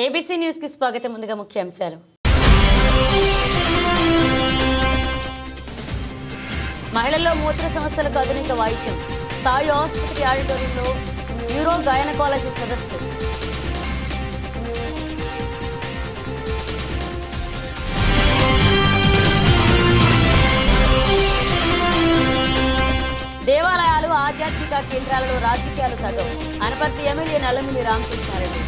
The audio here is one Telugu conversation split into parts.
ఏబీసీ న్యూస్ కి స్వాగతం. ముందుగా ముఖ్యాంశాలు. మహిళల్లో మూత్ర సమస్యలకు ఆధునిక వైద్యం. సాయి ఆసుపత్రి ఆడిటోరియంలో న్యూరో గైనకాలజీ సదస్సు. దేవాలయాలు ఆధ్యాత్మిక కేంద్రాలలో రాజకీయాలు తగవు. అనపర్తి ఎమ్మెల్యే నల్లమిల్లి రామకృష్ణారెడ్డి.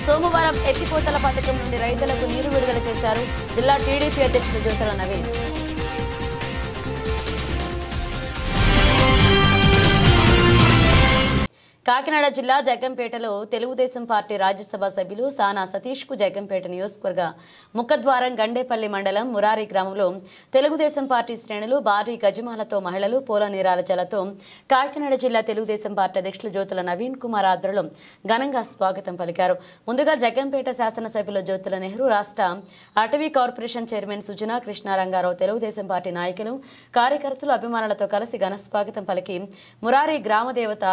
సోమవారం ఎత్తిపోతల పథకం నుండి రైతులకు నీరు విడుదల చేశారు జిల్లా టీడీపీ అధ్యక్షుడు జ్యోతుల నవీన్. కాకినాడ జిల్లా జగ్గంపేటలో తెలుగుదేశం పార్టీ రాజ్యసభ సభ్యులు సానా సతీష్ కు జగ్గంపేట నియోజకవర్గ ముఖద్వారం గండేపల్లి మండలం మురారి గ్రామంలో తెలుగుదేశం పార్టీ శ్రేణులు భారీ గజమాలతో మహిళలు పూల నీరాలజలతో కాకినాడ జిల్లా తెలుగుదేశం పార్టీ అధ్యక్షులు జ్యోతుల నవీన్ కుమార్ ఆధ్వర్యంలో ఘనంగా స్వాగతం పలికారు. ముందుగా జగ్గంపేట శాసనసభ్యులు జ్యోతుల నెహ్రూ, రాష్ట్ర అటవీ corporation chairman Sujana Krishna Ranga Rao, Telugu Desam party నాయకులు, కార్యకర్తలు, అభిమానులతో కలిసి ఘన స్వాగతం పలికి మురారి గ్రామదేవత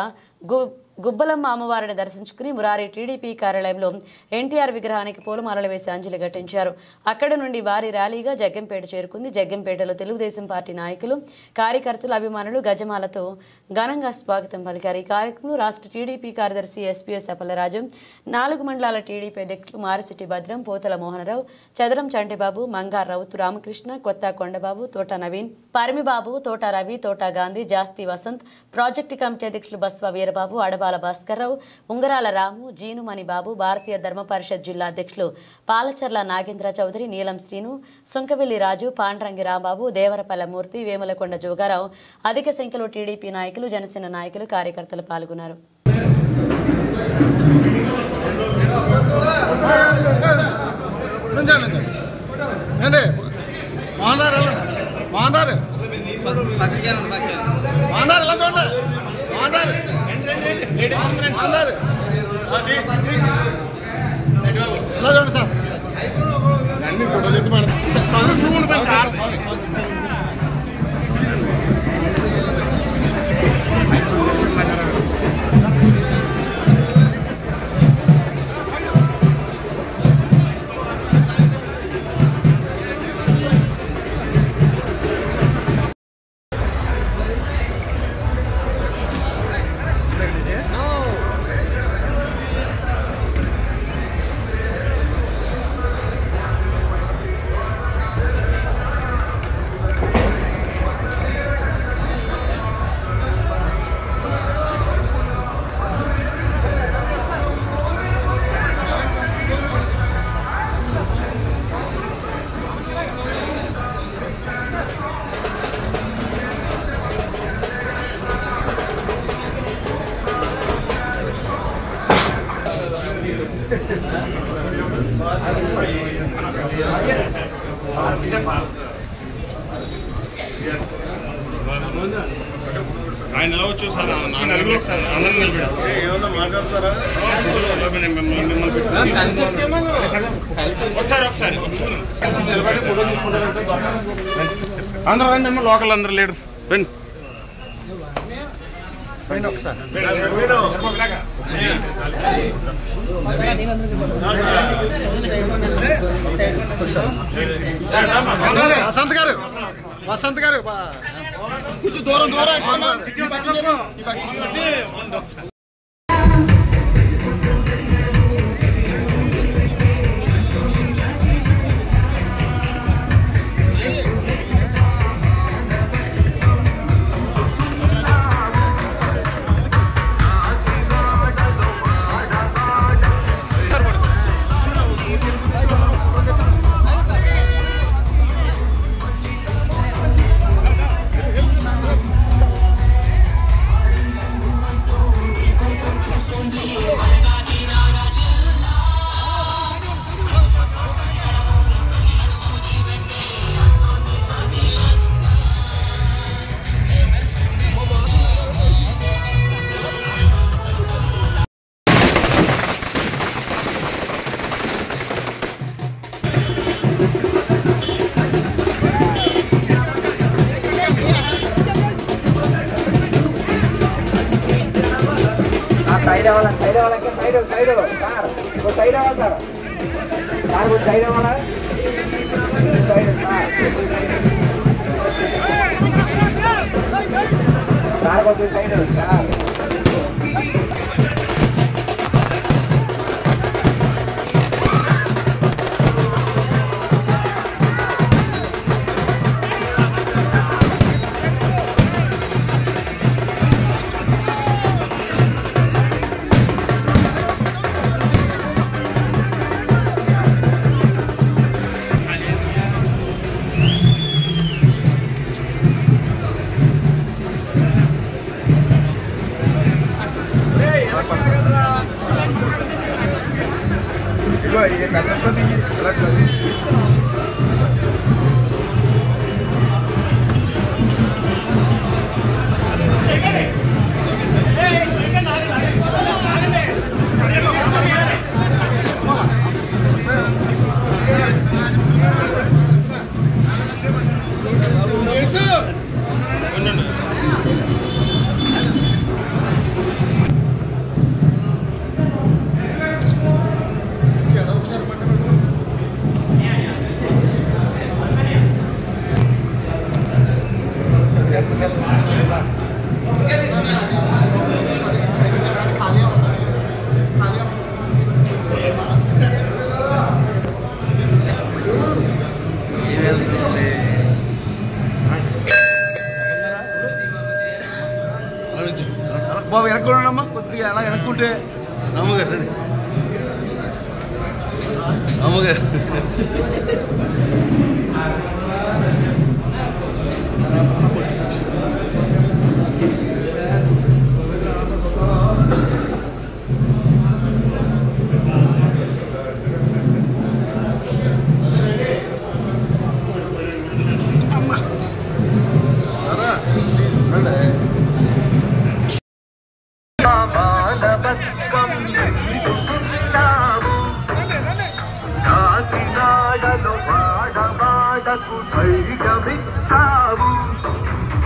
గుబ్బలమ్మ అమ్మవారిని దర్శించుకుని మురారి టీడీపీ కార్యాలయంలో ఎన్టీఆర్ విగ్రహానికి పూలమాలలు వేసి అంజలి ఘటించారు. అక్కడి నుండి భారీ ర్యాలీగా జగ్గంపేట చేరుకుంది. జగ్గంపేటలో తెలుగుదేశం పార్టీ నాయకులు, కార్యకర్తలు, అభిమానులు గజమాలతో ఘనంగా స్వాగతం పలికారు. ఈ కార్యక్రమంలో రాష్ట్ర టీడీపీ కార్యదర్శి ఎస్పీఎస్ అప్పలరాజు, 4 మండలాల టీడీపీ అధ్యక్షులు మారిశెట్టి భద్రం, పోతల మోహనరావు, చదరం చంటిబాబు, మంగార్ రౌతు రామకృష్ణ, కొత్త కొండబాబు, తోట నవీన్, పరిమిబాబు, తోట రవి, తోట గాంధీ, జాస్తి వసంత్, ప్రాజెక్టు కమిటీ అధ్యక్షులు బస్వ వీరబాబు, అడబాల భాస్కర్రావు, ఉంగరాల రాము, జీనుమణి బాబు, భారతీయ ధర్మ పరిషత్ జిల్లా అధ్యక్షులు పాలచర్ల నాగేంద్ర చౌదరి, నీలం శ్రీను, సుంకవెల్లి రాజు, పాండ్రంగి రాంబాబు, దేవరపల్ల మూర్తి, వేములకొండ జోగారావు, అధిక సంఖ్యలో టీడీపీ నాయకులు, జనసేన నాయకులు, కార్యకర్తలు పాల్గొన్నారు. ఆయన ఎలా వచ్చు సార్ అందరినీ నిలబెడతారా ఒకసారి అందరూ రండి అమ్మ, లోకల్ అందరూ లేడు రండి. వసంత్ గారు కొంచెం దూరం సైడ్ అవ్వాలి సైడ్ అవ్వాలంటే సైడ్ సైడ్ సార్ ఇంకో సైడ్ అవ్వాలి సార్ సార్ కొంచెం సైడ్ అవ్వాలా సైడ్ సార్ కొంచెం సైడ్ సార్ బాబు వెనక్కున్నామ్మా కొద్దిగా అలా వెనక్కుంటే అమ్మగారు రండి అమ్మగారు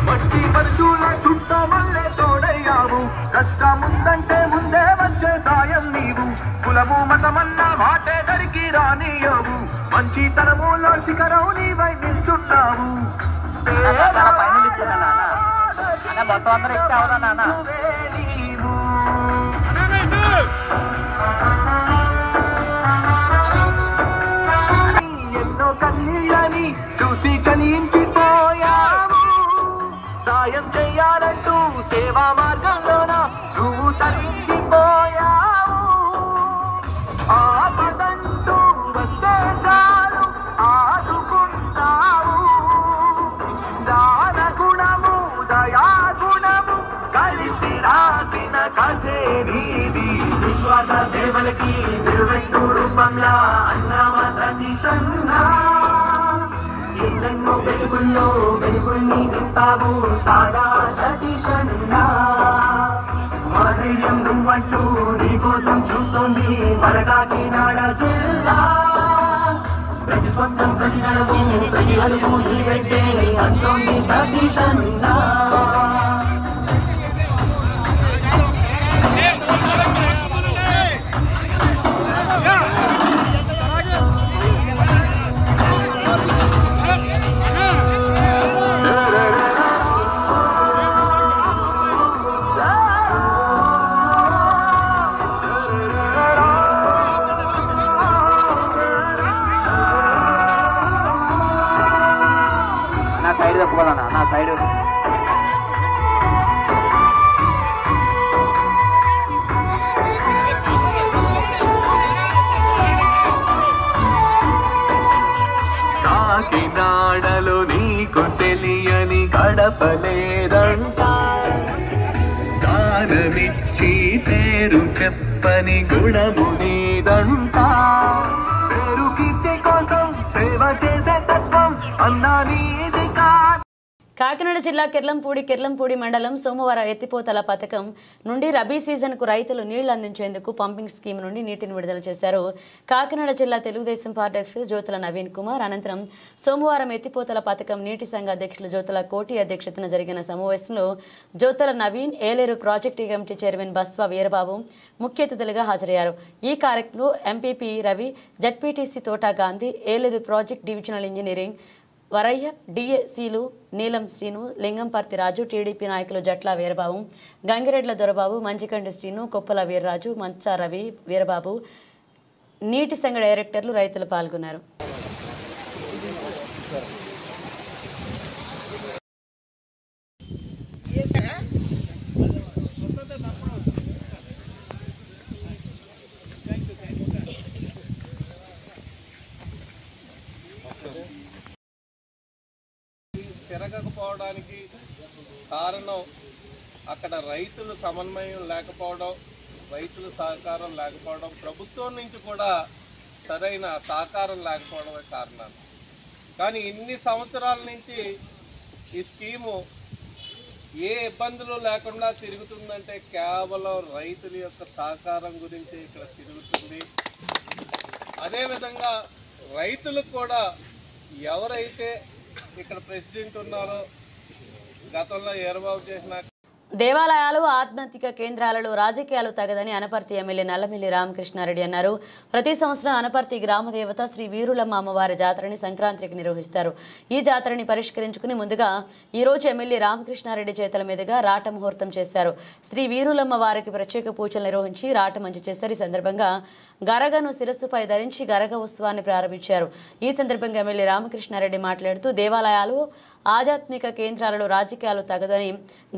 మట్టి మనుషుల చుట్ట మల్లె తోడయ్యావు కష్టముందంటే ముందే వచ్చే సాయం నీవు కులము మతమన్న వాటే దరికి రానియవు మంచితనములో శిఖరం నీవై నిల్చున్నావు మొత్తం అందరూ ఎక్కి అవునా నాన్న ఎన్నో కన్నీళ్ళని చూసి చలించిపోయావు సాయం చెయ్యాలంటూ సేవా మార్గంలోన నువ్వు తరించిపోయావు ఆపదంటూ వస్తే చాలు ఆదుకుంటావు దాన గుణము దయా గుణము కలిసి రాసిన కథే నీది విశ్వాస సేవలకి నిలువెత్తు రూపంలా అన్నమ సతీషన్నా ఎన్నెన్నో వెలుగుల్లో వెలుగుల్ని నింపావు సాదా సతీషన్నా మాధైర్యం నువ్వంటూ నీకోసం చూస్తోంది మన కాకినాడ జిల్లా ప్రతి స్వంతం ప్రతి నడవు ప్రతి అడుగు నీవైతే అంటోంది సతీషన్నా సైడ్ తప్పుకోవాలన్నా నా సైడ్ కాకినాడలో నీకు తెలియని గడపలేదంట దానమిచ్చి పేరు చెప్పని గుణము నీదంట పేరు కీర్తి కోసం సేవ చేసే తత్వం అన్నా నీది కా కాకినాడ జిల్లా కిర్లంపూడి మండలం సోమవారం ఎత్తిపోతల పథకం నుండి రబీ సీజన్కు రైతులు నీళ్లు అందించేందుకు పంపింగ్ స్కీమ్ నుండి నీటిని విడుదల చేశారు. కాకినాడ జిల్లా తెలుగుదేశం పార్టీ అధ్యక్షులు జ్యోతుల నవీన్ కుమార్ అనంతరం సోమవారం ఎత్తిపోతల పథకం నీటి సంఘ అధ్యక్షులు జ్యోతుల కోటి అధ్యక్షతన జరిగిన సమావేశంలో Jyothula Naveen, Yeleru project committee chairman Baswa Veerababu ముఖ్య అతిథులుగా హాజరయ్యారు. ఈ కార్యక్రమంలో MPP Ravi, ZPTC Thota Gandhi, Yeleru project divisional engineering Varaiah, డిఏసీలు నీలం శ్రీను, లింగంపర్తి రాజు, టీడీపీ నాయకులు జట్ల వీరబాబు, గంగిరెడ్ల దొరబాబు, మంచికంటి శ్రీను, కొప్పల వీర్రాజు, మంచా రవి, వీరబాబు, నీటి సంఘ డైరెక్టర్లు, రైతులు పాల్గొన్నారు. తిరగకపోవడానికి కారణం అక్కడ రైతుల సమన్వయం లేకపోవడం, రైతుల సహకారం లేకపోవడం, ప్రభుత్వం నుంచి కూడా సరైన సహకారం లేకపోవడమే కారణాలు. కానీ ఇన్ని సంవత్సరాల నుంచి ఈ స్కీము ఏ ఇబ్బందులు లేకుండా తిరుగుతుందంటే కేవలం రైతుల యొక్క సహకారం గురించి ఇక్కడ తిరుగుతుంది. అదేవిధంగా రైతులకు కూడా ఎవరైతే ఇక్కడ ప్రెసిడెంట్ ఉన్నారో గతంలో ఏర్పాటు చేసిన దేవాలయాలు, ఆధ్యాత్మిక కేంద్రాలలో రాజకీయాలు తగదని అనపర్తి ఎమ్మెల్యే నల్లమిల్లి రామకృష్ణారెడ్డి అన్నారు. ప్రతి సంవత్సరం అనపర్తి గ్రామదేవత శ్రీ వీరులమ్మ అమ్మవారి జాతరని సంక్రాంతికి నిర్వహిస్తారు. ఈ జాతరని పరిష్కరించుకుని ముందుగా ఈ రోజు ఎమ్మెల్యే రామకృష్ణారెడ్డి చేతుల మీదుగా రాట ముహూర్తం చేశారు. శ్రీ వీరులమ్మ వారికి ప్రత్యేక పూజలు నిర్వహించి రాట మంచి చేశారు. ఈ సందర్భంగా గరగను శిరస్సుపై ధరించి గరగ ఉత్సవాన్ని ప్రారంభించారు. ఈ సందర్భంగా ఎమ్మెల్యే రామకృష్ణారెడ్డి మాట్లాడుతూ దేవాలయాలు, ఆధ్యాత్మిక కేంద్రాలలో రాజకీయాలు తగదని,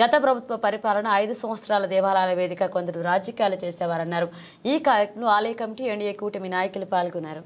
గత ప్రభుత్వ పరిపాలన 5 సంవత్సరాల దేవాలయాల వేదిక కొందరు రాజకీయాలు చేసేవారన్నారు. ఈ కార్యక్రమంలో ఆలయ కమిటీ, ఎన్డీఏ కూటమి నాయకులు పాల్గొన్నారు.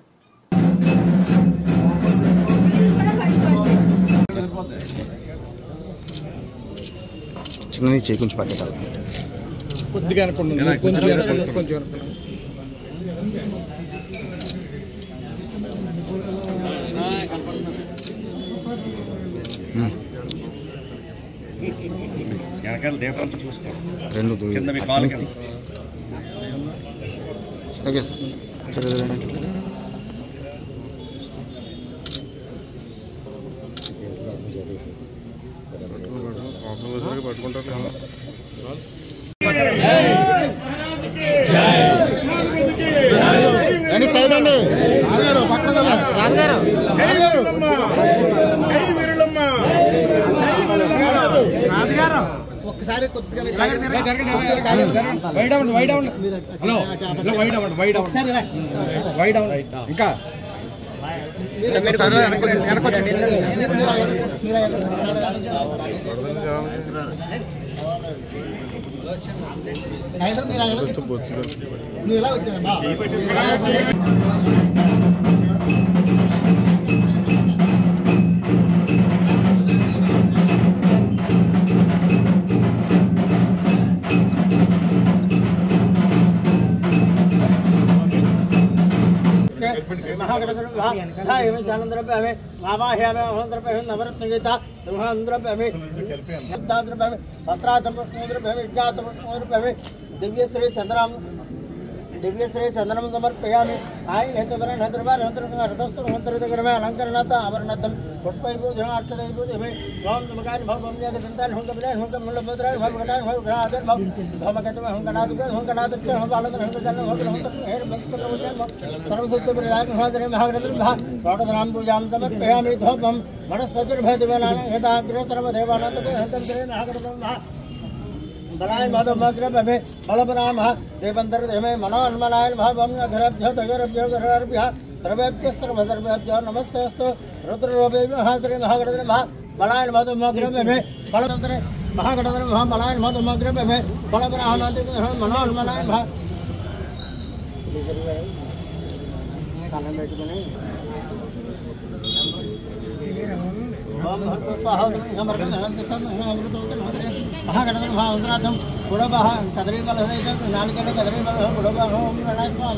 వెనకాల దేవత చూసుకో, రెండు కింద మీ కాలు కింద. Okay sir. పట్టుకుంటారు. ఒక్కసారి కొద్దిగా ఇంకా మీరు ఎలా వచ్చారా? दिव्यश्री चंदनम समर्पयामि आई हेतुवरण हद्रवार हद्रस्तु हंतरदग्रमे अलंकरणात आवरणतम पुष्पैभूषण अक्षदैभूतिमे ओम नमकारि भवम्यग संतान हम कबलान हम कमलभद्रान हम गणान हम ग्रहादर हम धमकतम हम गणादुक हम बालंदर हम जन हम हेर मस्तकवजन सर्वसुत्त प्रयाग हाजरे महाग्रंथ महा स्वागतनाम पूजाम समर्पयामि धोपम वनस्पतिर्भयदिवनान यदाग्र सर्वदेवानां हंतं करे महाग्रंथ महा बलाय मधुमग्रभ में फलपराम देवंतर में मनोन्मनाय भावम घरभ्य तगरभ्य घरभ्य सर्वेभ्य सर्वसर्वेभ्य नमस्तेस्तु रुद्ररूपे महाश्री महागणधर महा बलाय मधुमग्रभ में फलतंत्र महागणधर महा बलाय मधुमग्रभ में फलपराम मनोन्मनाय भा ओम भर्ग स्वाहा समर्पण हंसतम अमृतोदन महागणधर महावंदनाथम गुणवः कदरी बलहरित नालकल कदरी बलह गुणवः ओम गणाय स्वाहा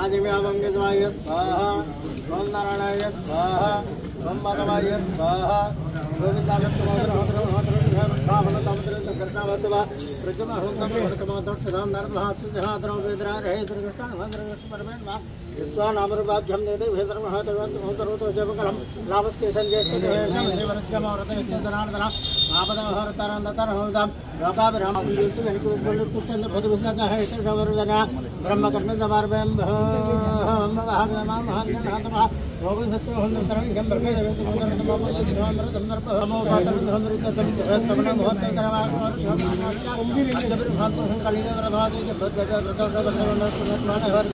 आदिव्यामंगेश्वराय स्वाहा ओम नारायणाय स्वाहा ओम माधवाय स्वाहा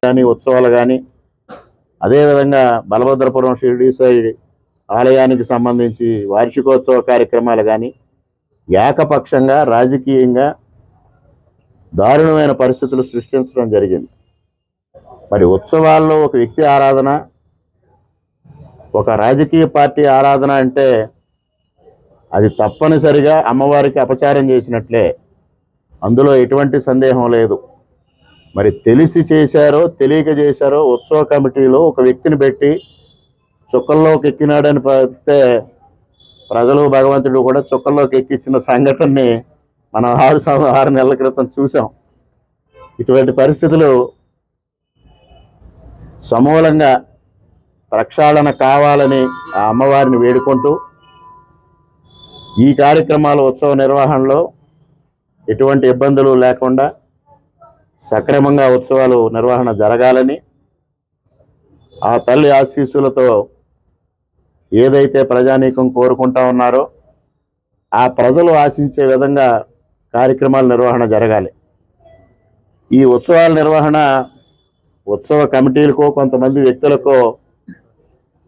కానీ ఉత్సవాలు కానీ అదేవిధంగా బలభద్రపురం షిరిడి సాయి ఆలయానికి సంబంధించి వార్షికోత్సవ కార్యక్రమాలు కానీ ఏకపక్షంగా రాజకీయంగా దారుణమైన పరిస్థితులు సృష్టించడం జరిగింది. మరి ఉత్సవాల్లో ఒక వ్యక్తి ఆరాధన, ఒక రాజకీయ పార్టీ ఆరాధన అంటే అది తప్పనిసరిగా అమ్మవారికి అపచారం చేసినట్లే, అందులో ఎటువంటి సందేహం లేదు. మరి తెలిసి చేశారో తెలియక చేశారో ఉత్సవ కమిటీలో ఒక వ్యక్తిని పెట్టి చుక్కల్లోకి ఎక్కినాడని పరిస్తే ప్రజలు భగవంతుడు కూడా చుక్కల్లోకి ఎక్కించిన సంఘటనని మనం 6 నెలల క్రితం చూసాం. ఇటువంటి పరిస్థితులు సమూలంగా ప్రక్షాళన కావాలని ఆ అమ్మవారిని వేడుకుంటూ ఈ కార్యక్రమాల ఉత్సవ నిర్వహణలో ఎటువంటి ఇబ్బందులు లేకుండా సక్రమంగా ఉత్సవాలు నిర్వహణ జరగాలని, ఆ తల్లి ఆశీస్సులతో ఏదైతే ప్రజానీకం కోరుకుంటా ఉన్నారో ఆ ప్రజలు ఆశించే విధంగా కార్యక్రమాల నిర్వహణ జరగాలి. ఈ ఉత్సవాల నిర్వహణ ఉత్సవ కమిటీలకో కొంతమంది వ్యక్తులకో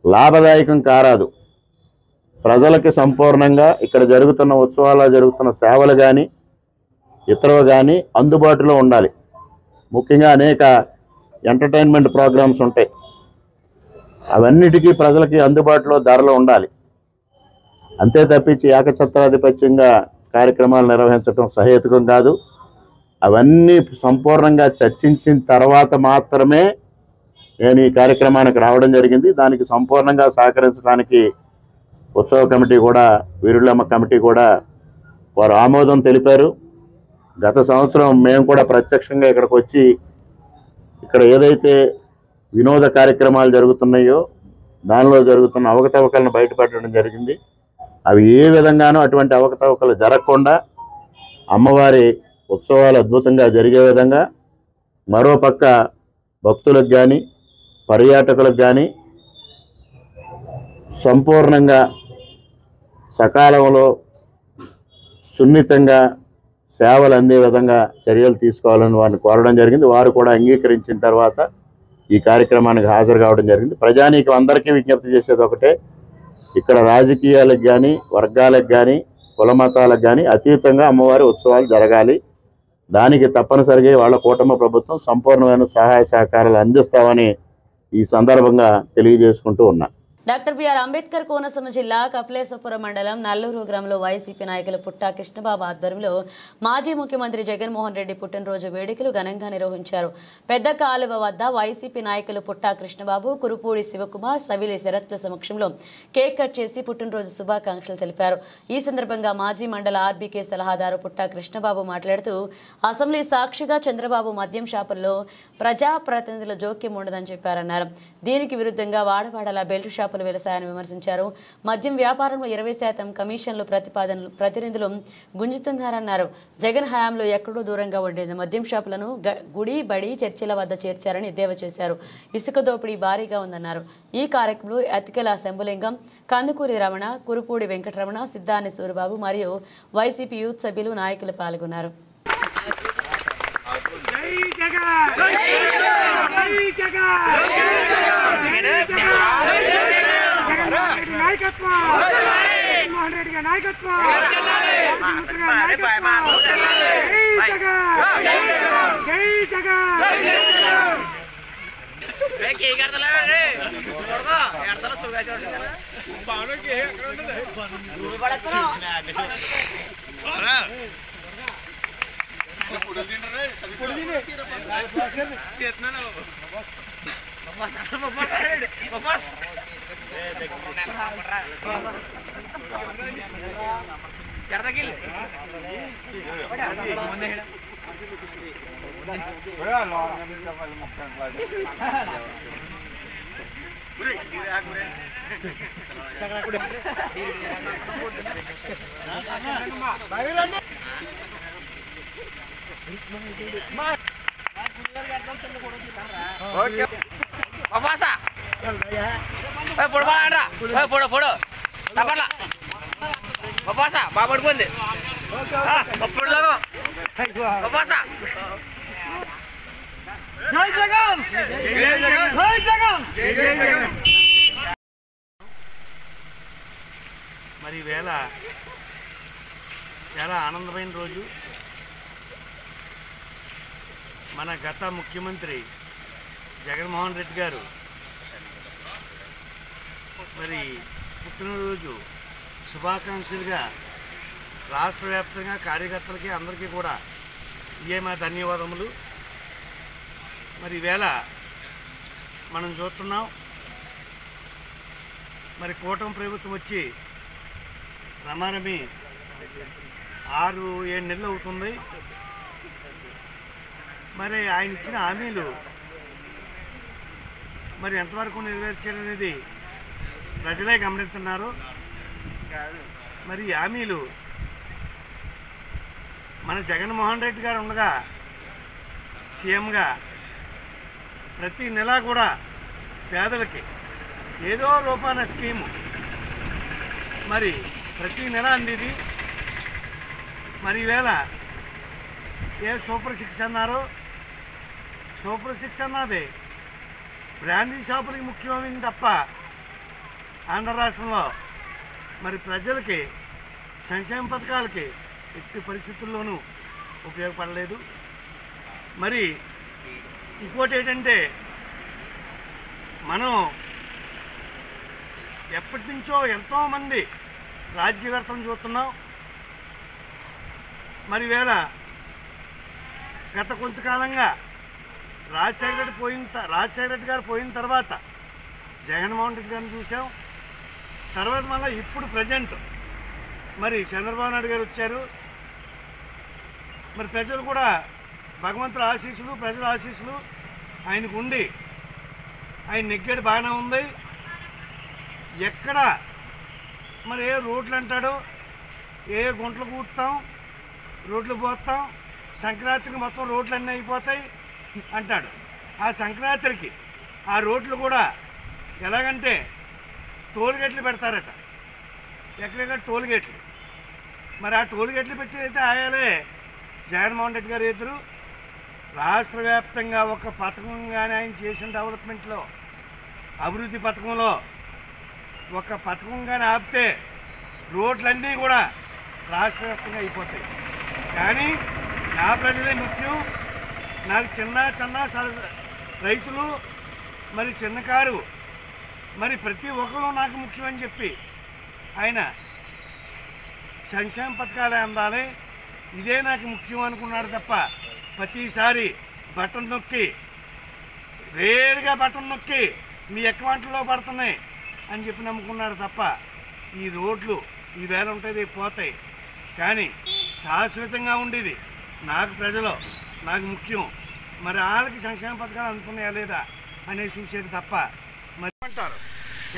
లాభదాయకం కారాదు. ప్రజలకి సంపూర్ణంగా ఇక్కడ జరుగుతున్న ఉత్సవాల్లో జరుగుతున్న సేవలు కానీ ఇతరవి కానీ అందుబాటులో ఉండాలి. ముఖ్యంగా అనేక ఎంటర్టైన్మెంట్ ప్రోగ్రామ్స్ ఉంటాయి, అవన్నిటికీ ప్రజలకి అందుబాటులో ధరలు ఉండాలి. అంతే తప్పించి ఏకఛత్రాధిపత్యంగా కార్యక్రమాలు నిర్వహించడం సహేతుకం కాదు. అవన్నీ సంపూర్ణంగా చర్చించిన తర్వాత మాత్రమే నేను ఈ కార్యక్రమానికి రావడం జరిగింది. దానికి సంపూర్ణంగా సహకరించడానికి ఉత్సవ కమిటీ కూడా, వీరులమ్మ కమిటీ కూడా వారు ఆమోదం తెలిపారు. గత సంవత్సరం మేము కూడా ప్రత్యక్షంగా ఇక్కడికి వచ్చి ఇక్కడ ఏదైతే వినోద కార్యక్రమాలు జరుగుతున్నాయో దానిలో జరుగుతున్న అవకతవకలను బయటపెట్టడం జరిగింది. అవి ఏ విధంగానూ అటువంటి అవకతవకలు జరగకుండా అమ్మవారి ఉత్సవాలు అద్భుతంగా జరిగే విధంగా, మరోపక్క భక్తులకు కానీ పర్యాటకులకు కానీ సంపూర్ణంగా సకాలంలో సున్నితంగా సేవలు అందే విధంగా చర్యలు తీసుకోవాలని వారిని కోరడం జరిగింది. వారు కూడా అంగీకరించిన తర్వాత ఈ కార్యక్రమానికి హాజరు కావడం జరిగింది. ప్రజానీకం అందరికీ విజ్ఞప్తి చేసేది ఒకటే, ఇక్కడ రాజకీయాలకు కానీ వర్గాలకు కానీ కుల మతాలకు కానీ అతీతంగా అమ్మవారి ఉత్సవాలు జరగాలి. దానికి తప్పనిసరిగా వాళ్ళ కూటమి ప్రభుత్వం సంపూర్ణమైన సహాయ సహకారాలు అందిస్తామని ఈ సందర్భంగా తెలియజేసుకుంటూ ఉన్నా. డాక్టర్ బిఆర్ అంబేద్కర్ కోనసీమ జిల్లా కపిలేశ్వరపురం మండలం నల్లూరు గ్రామంలో వైసీపీ నాయకులు పుట్టా కృష్ణబాబు ఆధ్వర్యంలో మాజీ ముఖ్యమంత్రి జగన్మోహన్ రెడ్డి పుట్టినరోజు వేడుకలు ఘనంగా నిర్వహించారు. పెద్ద కాలువ వద్ద వైసీపీ నాయకులు పుట్టా కృష్ణబాబు, కురుపూడి శివకుమార్, సవిలి శరత్ల సమక్షంలో కేక్ కట్ చేసి పుట్టినరోజు శుభాకాంక్షలు తెలిపారు. ఈ సందర్భంగా మాజీ మండల ఆర్బీకే సలహాదారు పుట్టా కృష్ణబాబు మాట్లాడుతూ అసెంబ్లీ సాక్షిగా చంద్రబాబు మద్యం షాపుల్లో ప్రజాప్రతినిధుల జోక్యం ఉండదని చెప్పారన్నారు. దీనికి విరుద్ధంగా వాడవాడలా బెల్ట్ షాప్ వెలసాయని విమర్శించారు. మద్యం వ్యాపారంలో 20% కమిషన్లు ప్రతినిధులు గుంజుతున్నారన్నారు. జగన్ హయాంలో ఎక్కడో దూరంగా ఉండేది మద్యం షాపులను గుడి, బడి, చర్చిల వద్ద చేర్చారని ఎద్దేవా చేశారు. ఇసుక దోపిడీ భారీగా ఉందన్నారు. ఈ కార్యక్రమంలో అతికల శంభులింగం, కందుకూరి రమణ, కురుపూడి వెంకటరమణ, సిద్ధాని సూరిబాబు మరియు వైసీపీ యూత్ సభ్యులు, నాయకులు పాల్గొన్నారు. మరి ఈవేళ చాలా ఆనందమైన రోజు. మన గత ముఖ్యమంత్రి జగన్మోహన్ రెడ్డి గారు మరి పుట్టినరోజు శుభాకాంక్షలుగా రాష్ట్ర వ్యాప్తంగా కార్యకర్తలకి అందరికీ కూడా ఇవే మా ధన్యవాదములు. మరి ఈవేళ మనం చూస్తున్నాం, మరి కూటమి ప్రభుత్వం వచ్చి రమారమి 6-7 నెలలు అవుతుంది. మరి ఆయన ఇచ్చిన హామీలు మరి ఎంతవరకు నెరవేర్చారనేది ప్రజలే గమనిస్తున్నారు. మరి ఈ హామీలు మన జగన్మోహన్ రెడ్డి గారు ఉండగా సీఎంగా ప్రతి నెల కూడా పేదలకి ఏదో రూపాన స్కీము మరి ప్రతి నెల అందిది. మరి ఈవేళ ఏ సూపర్ 6 అన్నారో, సూపర్ 6 అన్నది బ్రాండీ షాపులకి ముఖ్యమైంది తప్ప ఆంధ్ర రాష్ట్రంలో మరి ప్రజలకి సంక్షేమ పథకాలకి ఎట్టి పరిస్థితుల్లోనూ ఉపయోగపడలేదు. మరి ఇంకోటి ఏంటంటే, మనం ఎప్పటి నుంచో ఎంతోమంది రాజకీయవేత్తలను చూస్తున్నాం. మరి వేళ గత కొంతకాలంగా రాజశేఖర రెడ్డి గారు పోయిన తర్వాత జగన్మోహన్ రెడ్డి గారిని చూసాం. తర్వాత మళ్ళీ ఇప్పుడు ప్రజెంట్ మరి చంద్రబాబు నాయుడు గారు వచ్చారు. మరి ప్రజలు కూడా భగవంతుడి ఆశీస్సులు, ప్రజల ఆశీస్సులు ఆయనకు ఉండి ఆయన నెగ్గేది బాగానే ఉంది. ఎక్కడ మరి ఏ రోడ్లు అంటాడో, ఏ గుంటలు కూడతాం, రోడ్లు పోతాం, సంక్రాంతికి మొత్తం రోడ్లు అన్నీ అయిపోతాయి అంటాడు. ఆ సంక్రాంతికి ఆ రోడ్లు కూడా ఎలాగంటే టోల్గేట్లు పెడతారట, ఎక్కడెక్కడ టోల్గేట్లు. మరి ఆ టోల్గేట్లు పెట్టి అయితే ఆయాలే జగన్మోహన్ రెడ్డి గారు ఎదురు రాష్ట్ర వ్యాప్తంగా ఒక పథకంగానే ఆయన చేసిన డెవలప్మెంట్లో, అభివృద్ధి పథకంలో ఒక పథకంగానే ఆపితే రోడ్లన్నీ కూడా రాష్ట్ర వ్యాప్తంగా అయిపోతాయి. కానీ నా ప్రజలే ముఖ్యం, నాకు చిన్న రైతులు మరి చిన్నకారు మరి ప్రతి ఒక్కరు నాకు ముఖ్యమని చెప్పి ఆయన సంక్షేమ పథకాలే అందాలి, ఇదే నాకు ముఖ్యం అనుకున్నాడు తప్ప ప్రతిసారి బటన్ నొక్కి రేరుగా బటన్ నొక్కి మీ అకౌంట్లో పడుతున్నాయి అని చెప్పి నమ్ముకున్నాడు తప్ప ఈ రోడ్లు ఈవేళ ఉంటుంది పోతాయి, కానీ శాశ్వతంగా ఉండేది నాకు ప్రజలు నాకు ముఖ్యం. మరి వాళ్ళకి సంక్షేమ పథకాలు అనుకున్నాయా లేదా అనేది చూసేది తప్ప మరి అంటారు.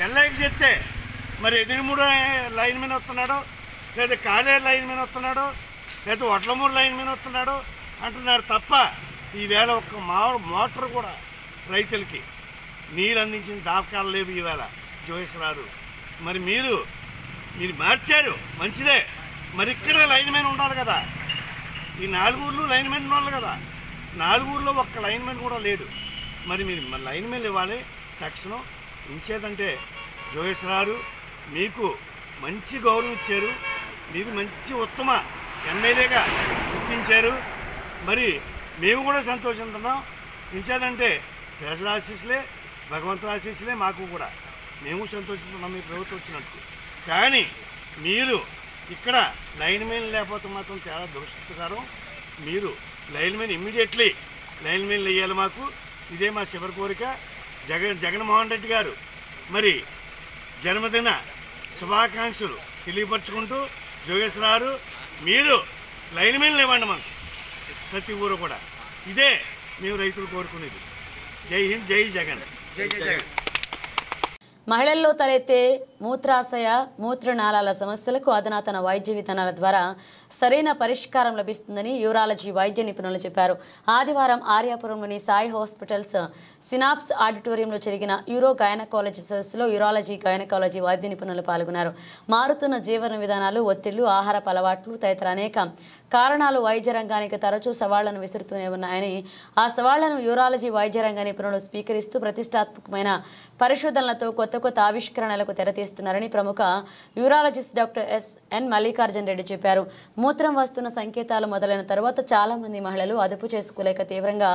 ఎల్ఐకి చెప్తే మరి ఎదిరిమూడు లైన్ మీద వస్తున్నాడు, లేదా కాలేరు లైన్ మీద వస్తున్నాడు, లేదా వడ్లమూరు లైన్ మీద వస్తున్నాడు అంటున్నారు తప్ప ఈవేళ ఒక్క మోటార్ కూడా రైతులకి నీళ్ళు అందించిన దాపకాలు లేవు ఈవేళ జోగేశ్వరరావు. మరి మీరు మార్చారు మంచిదే, మరి ఇక్కడ లైన్ మ్యాన్ ఉండాలి కదా, ఈ 4 ఊర్లు లైన్ మ్యాన్ ఉండాలి కదా, 4 ఊర్లో ఒక్క లైన్ మ్యాన్ కూడా లేడు. మరి మీరు లైన్ మ్యాన్ ఇవ్వాలి తక్షణం. ఇంచేదంటే జోగేశ్వరరావు మీకు మంచి గౌరవం ఇచ్చారు, మీకు మంచి ఉత్తమ ఎమ్మెల్యేగా గుర్తించారు. మరి మేము కూడా సంతోషిస్తున్నాం. ఇంచేదంటే ప్రజల ఆశీస్సులే భగవంతుని ఆశీస్సులే మాకు కూడా, మేము సంతోషిస్తున్నాం మీ ప్రభుత్వం వచ్చినట్టు. కానీ మీరు ఇక్కడ లైన్ మెయిన్ లేకపోతే మాత్రం చాలా దురదృష్టకరం. మీరు line main immediately line main వేయాలి మాకు. ఇదే మా చివరి కోరిక. జగన్మోహన్ రెడ్డి గారు మరి జన్మదిన శుభాకాంక్షలు తెలియపరచుకుంటూ జోగేశ్వరరావు మీరు లైన్ మెయిన్ ఇవ్వండి మాకు ప్రతి ఊరు కూడా. ఇదే మేము రైతులు కోరుకునేది. జై హింద్, జై జగన్. జై జగన్. మహిళల్లో తలెత్తే మూత్రాశయ మూత్రనాళాల సమస్యలకు అధునాతన వైద్య విధానాల ద్వారా సరైన పరిష్కారం లభిస్తుందని యూరాలజీ వైద్య నిపుణులు చెప్పారు. ఆదివారం ఆర్యాపురంలోని సాయి హాస్పిటల్స్ సినాప్స్ ఆడిటోరియంలో జరిగిన యూరో గైనకాలజీ సదస్సులో యూరాలజీ గైనకాలజీ వైద్య నిపుణులు పాల్గొన్నారు. మారుతున్న జీవన విధానాలు, ఒత్తిళ్లు, ఆహారపు అలవాట్లు తదితర అనేక కారణాలు వైద్య రంగానికి తరచూ సవాళ్లను విసురుతూనే ఉన్నాయని, ఆ సవాళ్లను యూరాలజీ వైద్య రంగ నిపుణులు స్వీకరిస్తూ ప్రతిష్టాత్మకమైన పరిశోధనలతో కొత్త ఆవిష్కరణలకు తెరతీస్తున్నారని ప్రముఖ urologist doctor N Mallikarjun Reddy చెప్పారు. మూత్రం వస్తున్న సంకేతాలు మొదలైన తర్వాత చాలా మంది మహిళలు అదుపు చేసుకోలేక తీవ్రంగా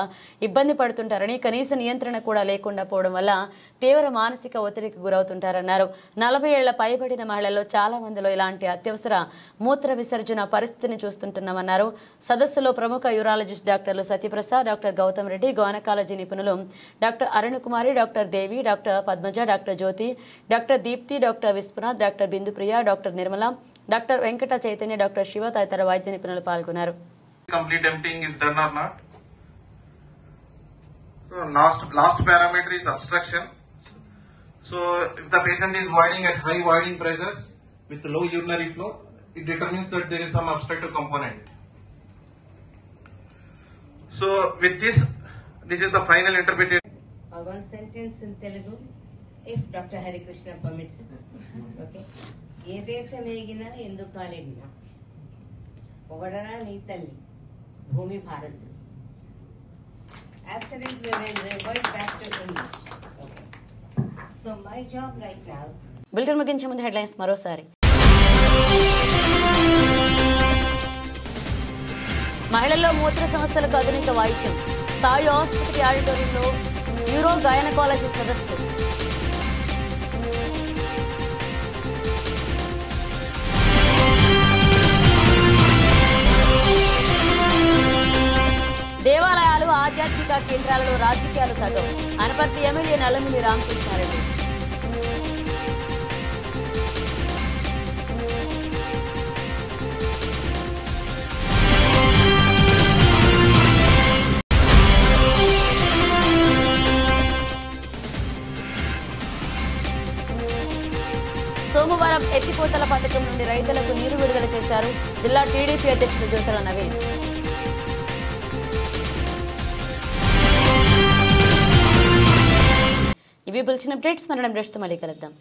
ఇబ్బంది పడుతుంటారని, కనీస నియంత్రణ కూడా లేకుండా పోవడం వల్ల తీవ్ర మానసిక ఒత్తిడికి గురవుతుంటారన్నారు. 40 ఏళ్ల పైబడిన మహిళల్లో చాలా మందిలో ఇలాంటి అత్యవసర మూత్ర విసర్జన పరిస్థితిని చూస్తుంటున్నామన్నారు. సదస్సులో ప్రముఖ యూరాలజిస్ట్ డాక్టర్లు సత్యప్రసాద్, డాక్టర్ గౌతమ్ రెడ్డి, గైనకాలజీ నిపుణులు doctor Arunakumari, doctor Devi, doctor Padmaja, doctor Jyothi, doctor Deepthi, doctor Vishwanath, doctor Bindupriya, doctor Nirmala, doctor Venkata Chaitanya, doctor Siva తదితర వైద్య నిపుణులు పాల్గొన్నారు. Complete emptying is done or not? So last parameter is obstruction. So if the patient is voiding at high voiding pressures with low urinary flow, it determines that there is some obstructive component. So with this is the final interpretation. One sentence in Telugu, if Dr. Hari Krishna permits it. Okay. ఏ దేశం ఏగినా ఎందుకు కాలేగినా పొగడరా నీ తల్లి భూమి Bharat. After this we will revert back to English. Okay. So my job right now. Bulletin ముగించే ముందు హెడ్లైన్స్ మరోసారి. మహిళల్లో మూత్ర సమస్యలకు ఆధునిక వైద్యం. సాయి హాస్పిటల్ ఆడిటోరియంలో యూరో గైనకాలజీ సదస్సు. దేవాలయాలు, ఆధ్యాత్మిక కేంద్రాలలో రాజకీయాలు తగ్గవు. అనపర్తి ఎమ్మెల్యే నల్లమిల్లి రామకృష్ణారెడ్డి. సోమవారం ఎత్తిపోతల పథకం నుండి రైతులకు నీరు విడుదల చేశారు జిల్లా టీడీపీ అధ్యక్షుడు జ్యోతుల నవీన్. ఇవి బులెటిన్ అప్డేట్స్. మనం నెక్స్ట్ మళ్ళీ కలుద్దాం.